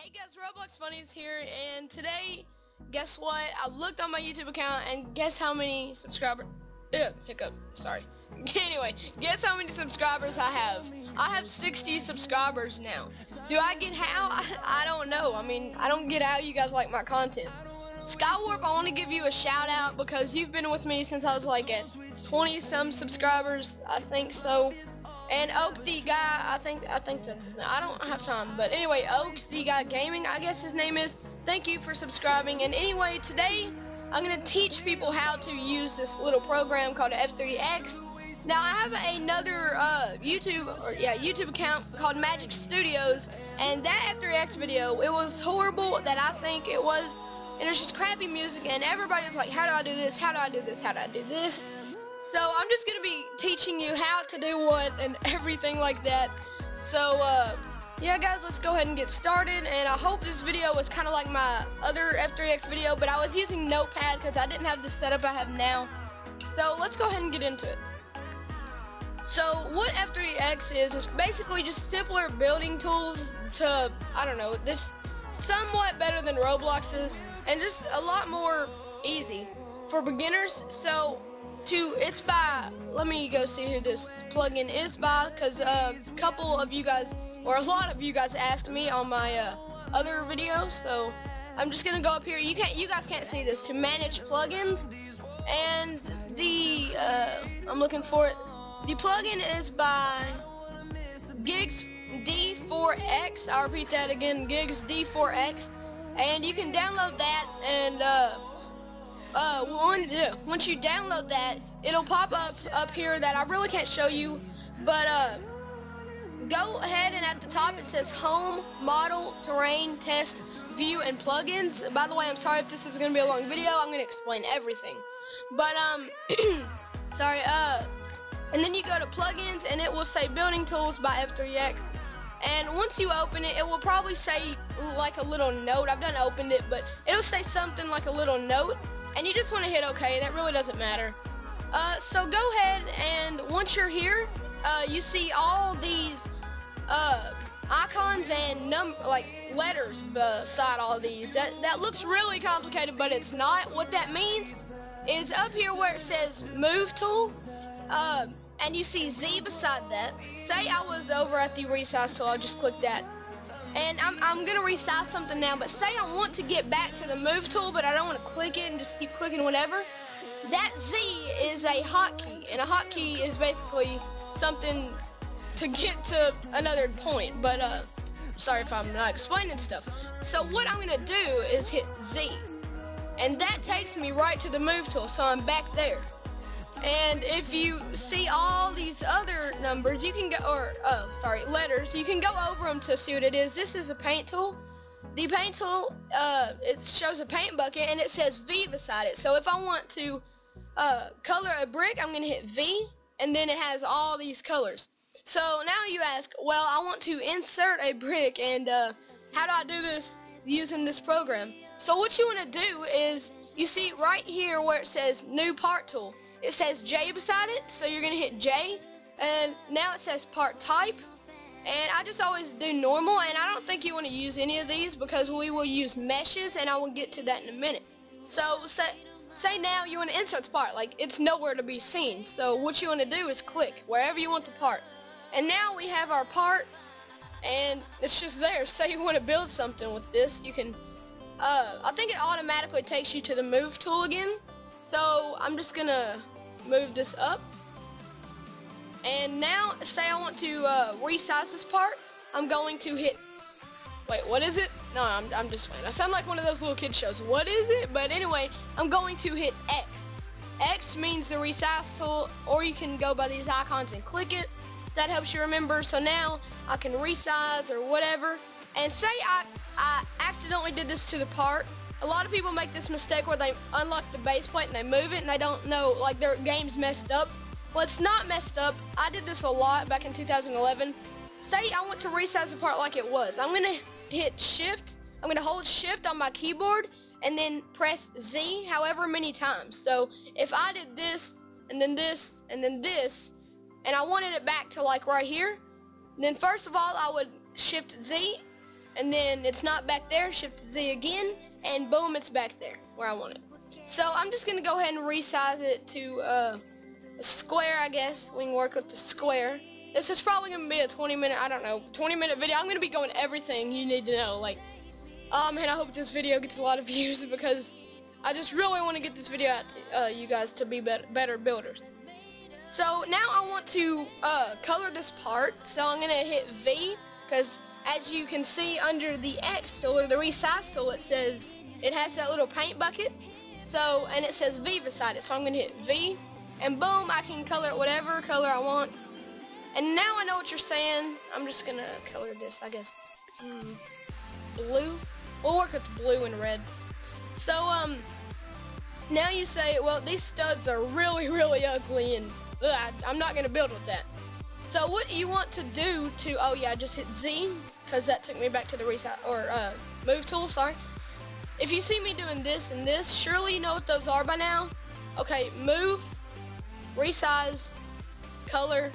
Hey guys, Roblox Funnies here, and today, guess what? I looked on my YouTube account, and guess how many subscribers? Hiccup. Sorry. Anyway, guess how many subscribers I have? I have 60 subscribers now. Do I get how? I don't know. I mean, I don't get how you guys like my content. Skywarp, I want to give you a shout out because you've been with me since I was like at 20 some subscribers, I think so. And Oak the guy, I think that's his name. I don't have time, but anyway, Oak the guy gaming, I guess his name is. Thank you for subscribing. And anyway, today I'm gonna teach people how to use this little program called F3X. Now I have another YouTube account called Magic Studios, and that F3X video, it was horrible that I think it was, and it's just crappy music, and everybody was like, how do I do this? How do I do this? How do I do this? So I'm just going to be teaching you how to do what and everything like that. So yeah guys, let's go ahead and get started, and I hope this video was kind of like my other F3X video, but I was using Notepad because I didn't have the setup I have now. So let's go ahead and get into it. So what F3X is basically just simpler building tools to, I don't know, this somewhat better than Roblox is, and just a lot more easy for beginners. So it's by, let me go see who this plugin is by, because a couple of you guys, or a lot of you guys asked me on my other video. So I'm just gonna go up here. You guys can't see this, to manage plugins, and the I'm looking for it. The plugin is by Gigs D4X. I'll repeat that again, Gigs D4X, and you can download that, and once you download that, it'll pop up here that I really can't show you, but go ahead and at the top it says Home, Model, Terrain, Test, View, and Plugins. By the way, I'm sorry if this is going to be a long video. I'm going to explain everything. But sorry, and then you go to Plugins, and it will say Building Tools by F3X. And once you open it, it will probably say like a little note. I've done opened it, but it'll say something like a little note. And you just want to hit OK. That really doesn't matter. So go ahead, and once you're here, you see all these icons and letters beside all these. That looks really complicated, but it's not. What that means is up here where it says Move Tool, and you see Z beside that. Say I was over at the resize tool. I'll just click that. And I'm going to resize something now, but say I want to get back to the move tool, but I don't want to click it and just keep clicking whatever. That Z is a hotkey, and a hotkey is basically something to get to another point, but sorry if I'm not explaining stuff. So what I'm going to do is hit Z, and that takes me right to the move tool, so I'm back there. And if you see all these other numbers, you can go, or letters, you can go over them to see what it is. This is a paint tool. The paint tool, it shows a paint bucket, and it says V beside it. So if I want to color a brick, I'm going to hit V, and then it has all these colors. So now you ask, well, I want to insert a brick, and how do I do this using this program? So what you want to do is, you see right here where it says New Part Tool. It says J beside it, so you're going to hit J, and now it says part type, and I just always do normal, and I don't think you want to use any of these because we will use meshes, and I will get to that in a minute. So say now you want to insert the part, like it's nowhere to be seen, so what you want to do is click wherever you want the part, and now we have our part, and it's just there. Say you want to build something with this, you can, I think it automatically takes you to the move tool again, so I'm just going to move this up, and now say I want to resize this part. I'm going to hit, wait, what is it? No, I'm just playing. I sound like one of those little kid shows. What is it? But anyway, I'm going to hit X. X means the resize tool, or you can go by these icons and click it. That helps you remember. So now I can resize or whatever, and say I accidentally did this to the part. A lot of people make this mistake where they unlock the base plate and they move it and they don't know, like their game's messed up. Well, it's not messed up. I did this a lot back in 2011. Say I want to resize the part like it was. I'm going to hit shift. I'm going to hold shift on my keyboard and then press Z however many times. So if I did this and then this and then this, and I wanted it back to like right here, then first of all I would shift Z, and then it's not back there, Shift Z again, and boom, it's back there where I want it. So I'm just going to go ahead and resize it to a square, I guess. We can work with the square. This is probably going to be a 20-minute, I don't know, 20-minute video. I'm going to be going everything you need to know. Like, man, I hope this video gets a lot of views because I just really want to get this video out to you guys to be better builders. So now I want to color this part. So I'm going to hit V because as you can see under the X tool or the resize tool, it says it has that little paint bucket. So, and it says V beside it. So I'm going to hit V and boom, I can color it whatever color I want. And now I know what you're saying. I'm just going to color this, I guess, blue. We'll work with blue and red. So, now you say, well, these studs are really, really ugly and I'm not going to build with that. So what you want to do to, oh yeah, just hit Z, because that took me back to the resize, or move tool, sorry. If you see me doing this and this, surely you know what those are by now. Okay, move, resize, color,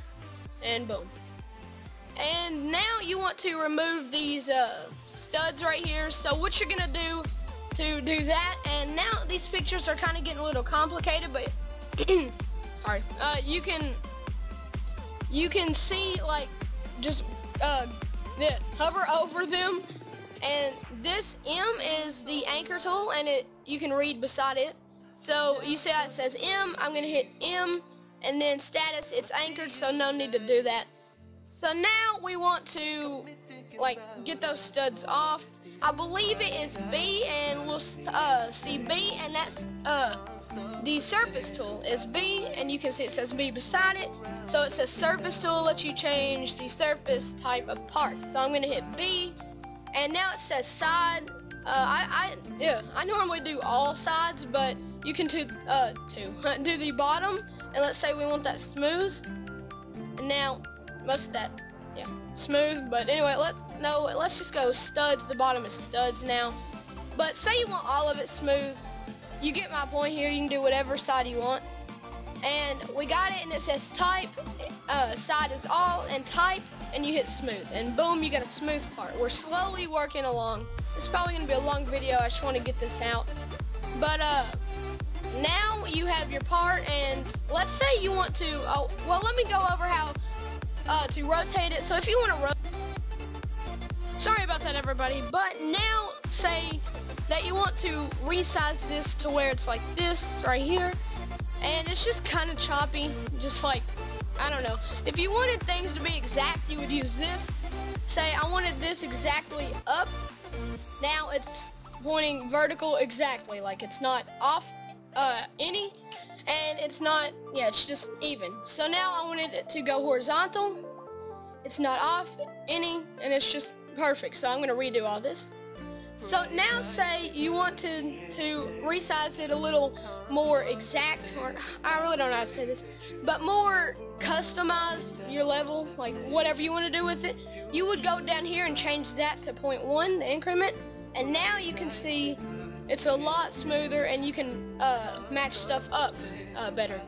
and boom. And now you want to remove these studs right here. So what you're going to do that, and now these pictures are kind of getting a little complicated, but sorry, you can see, like, just hover over them, and this M is the anchor tool, and you can read beside it. So you see how it says M, I'm going to hit M, and then status, it's anchored, so no need to do that. So now we want to, like, get those studs off. I believe it is B, and we'll see B, and that's the surface tool is B, and you can see it says B beside it. So it says surface tool lets you change the surface type of part. So I'm going to hit B, and now it says side. I normally do all sides, but you can do the bottom, and let's say we want that smooth. And now most of that, yeah, smooth. But anyway, let's just go studs. The bottom is studs now. But say you want all of it smooth. You get my point here. You can do whatever side you want. And we got it, and it says type, side is all, and type, and you hit smooth. And boom, you got a smooth part. We're slowly working along. It's probably going to be a long video. I just want to get this out. But now you have your part, and let's say you want to, well, let me go over how to rotate it. So if you want to rotate, sorry about that, everybody, but now say that you want to resize this to where it's like this right here, and it's just kind of choppy, just like, I don't know. If you wanted things to be exact, you would use this. Say I wanted this exactly up. Now it's pointing vertical exactly, like it's not off any, and it's not, yeah, it's just even. So now I wanted it to go horizontal. It's not off any, and it's just perfect. So I'm going to redo all this. So now say you want to resize it a little more exact, or I really don't know how to say this, but more customized your level, like whatever you want to do with it. You would go down here and change that to 0.1, the increment, and now you can see it's a lot smoother, and you can match stuff up better.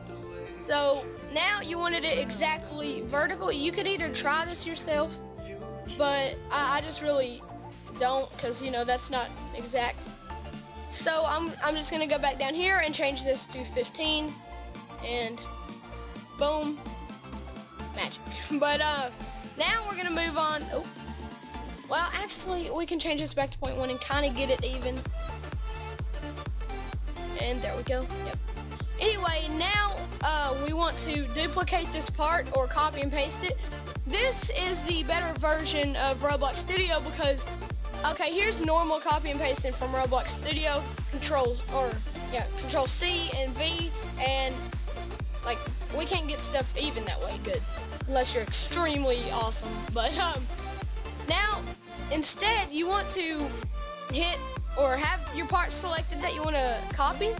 So now you wanted it exactly vertical. You could either try this yourself, but I just really don't, because you know that's not exact. So I'm just gonna go back down here and change this to 15, and boom, magic. But now we're gonna move on. Oh, well, actually we can change this back to 0.1 and kind of get it even. And there we go. Yep. Anyway, now we want to duplicate this part or copy and paste it. This is the better version of Roblox Studio because, okay, here's normal copy and pasting from Roblox Studio. Control C and V, and like we can't get stuff even that way good unless you're extremely awesome. But now instead you want to hit or have your part selected that you want to copy,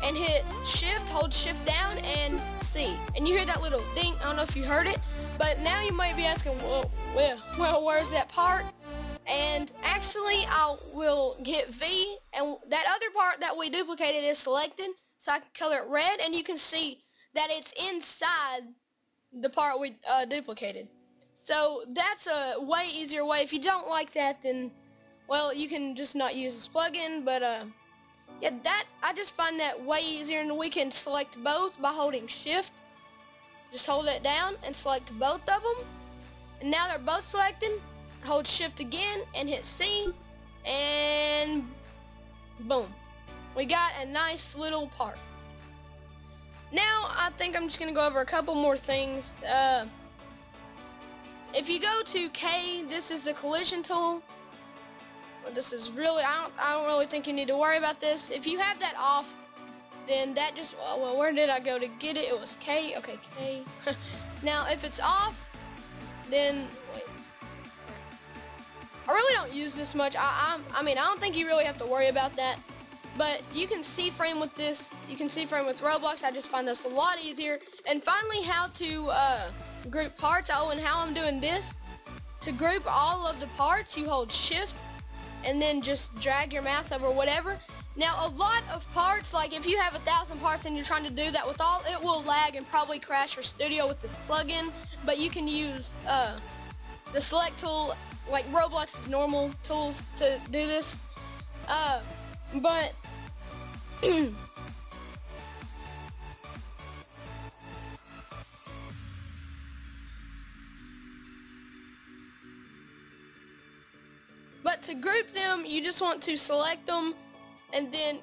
and hit shift, hold shift down, and C, and you hear that little ding. I don't know if you heard it, but now you might be asking, well, where's that part? And actually I will hit V, and that other part that we duplicated is selected, so I can color it red, and you can see that it's inside the part we duplicated. So that's a way easier way. If you don't like that, then, well, you can just not use this plugin. But yeah, I just find that way easier, and we can select both by holding Shift. Just hold it down and select both of them. And now they're both selected. Hold Shift again and hit C, and boom. We got a nice little part. Now I think I'm just going to go over a couple more things. If you go to K, this is the collision tool. This is really, I don't really think you need to worry about this. If you have that off, then that just, well, where did I go to get it? It was K. Okay, K. Now if it's off, then wait. I really don't use this much. I mean, I don't think you really have to worry about that. But you can C-frame with this. You can C-frame with Roblox. I just find this a lot easier. And finally, how to group parts. Oh, and how I'm doing this. To group all of the parts, you hold Shift and then just drag your mouse over whatever. Now, a lot of parts, like if you have 1,000 parts and you're trying to do that with all, it will lag and probably crash your studio with this plugin. But you can use the select tool, like Roblox's normal tools, to do this. But but to group them, you just want to select them and then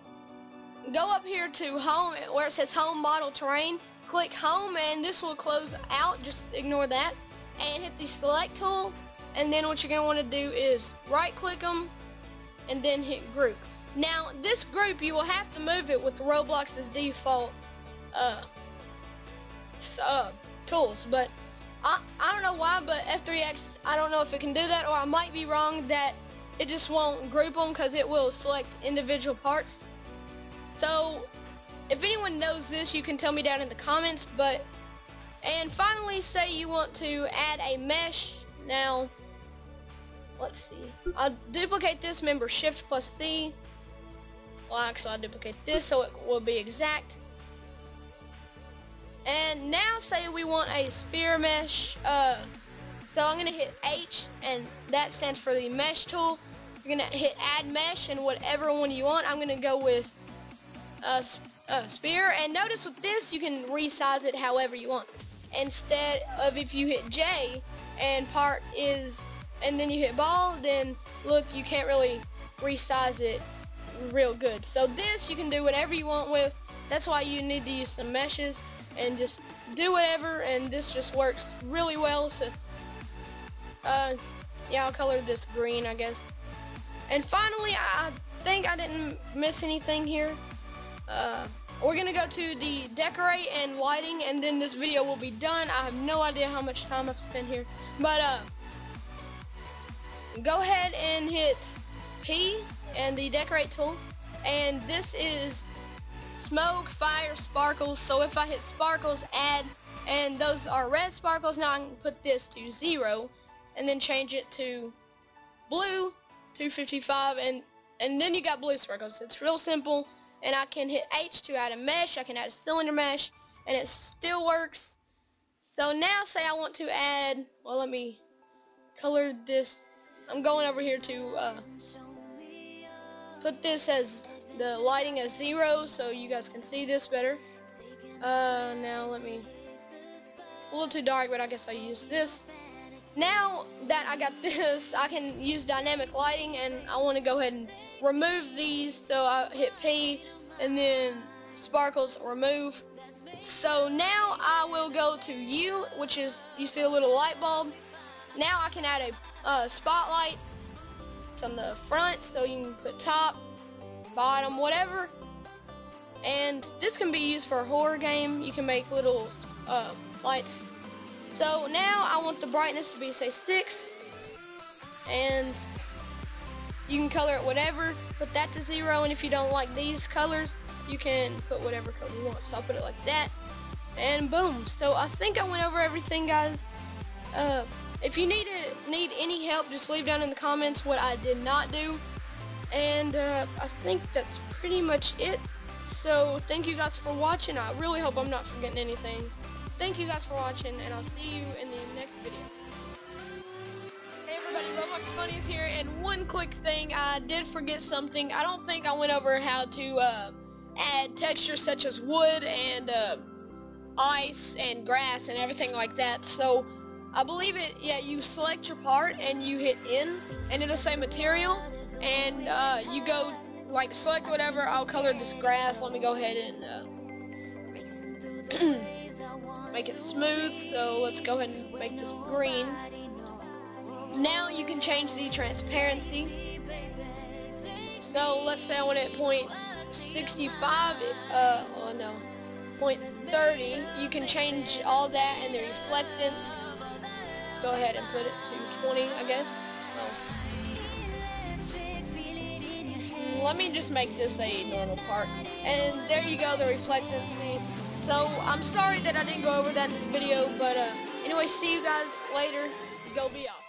go up here to home where it says home model terrain. Click home and this will close out. Just ignore that and hit the select tool, and then what you're going to want to do is right click them and then hit group. Now this group, you will have to move it with Roblox's default tools, but I don't know why, but F3X, I don't know if it can do that, or I might be wrong that it just won't group them because it will select individual parts. So if anyone knows this, you can tell me down in the comments. And finally, say you want to add a mesh. Now let's see, I'll duplicate this, remember Shift plus C. Well, actually I'll duplicate this so it will be exact. And now say we want a sphere mesh. So I'm going to hit H, and that stands for the mesh tool. You're going to hit add mesh, and whatever one you want. I'm going to go with sphere. And notice with this, you can resize it however you want. Instead of if you hit J and part is, and then you hit ball, then look, you can't really resize it real good. So this you can do whatever you want with. That's why you need to use some meshes and just do whatever, and this just works really well. So yeah, I'll color this green, I guess. And finally, I think I didn't miss anything here. We're gonna go to the decorate and lighting, and then this video will be done. I have no idea how much time I've spent here, but go ahead and hit P and the decorate tool, and this is smoke, fire, sparkles. So if I hit sparkles, add, and those are red sparkles. Now I can put this to 0 and then change it to blue 255, and then you got blue sparkles. It's real simple. And I can hit H to add a mesh. I can add a cylinder mesh, and it still works. So now say I want to add, well, let me color this. I'm going over here to put this as the lighting as 0 so you guys can see this better. Now let me, a little too dark, but I guess I use this. Now that I got this, I can use dynamic lighting, and I want to go ahead and remove these. So I hit P and then sparkles, remove. So now I will go to U, which is, you see a little light bulb. Now I can add a spotlight. It's on the front, so you can put top, bottom, whatever. And this can be used for a horror game. You can make little lights. So now I want the brightness to be, say, 6, and you can color it whatever. Put that to 0, and if you don't like these colors, you can put whatever color you want. So I'll put it like that, and boom. So I think I went over everything, guys. If you need any help, just leave down in the comments what I did not do. And I think that's pretty much it. So thank you guys for watching. I really hope I'm not forgetting anything. Thank you guys for watching, and I'll see you in the next video. everybody, Roblox Funny is here, and one quick thing, I did forget something. I don't think I went over how to add textures such as wood and ice and grass and everything like that. So I believe you select your part and you hit in, and it'll say material, and you go like select whatever. I'll color this grass. Let me go ahead and make it smooth. So let's go ahead and make this green. Now you can change the transparency. So let's say I want it at 0.65, oh no, 0.30. You can change all that and the reflectance. Go ahead and put it to 20, I guess. Oh. Let me just make this a normal part. And there you go, the reflectancy. So I'm sorry that I didn't go over that in this video, but anyway, see you guys later. Go be awesome.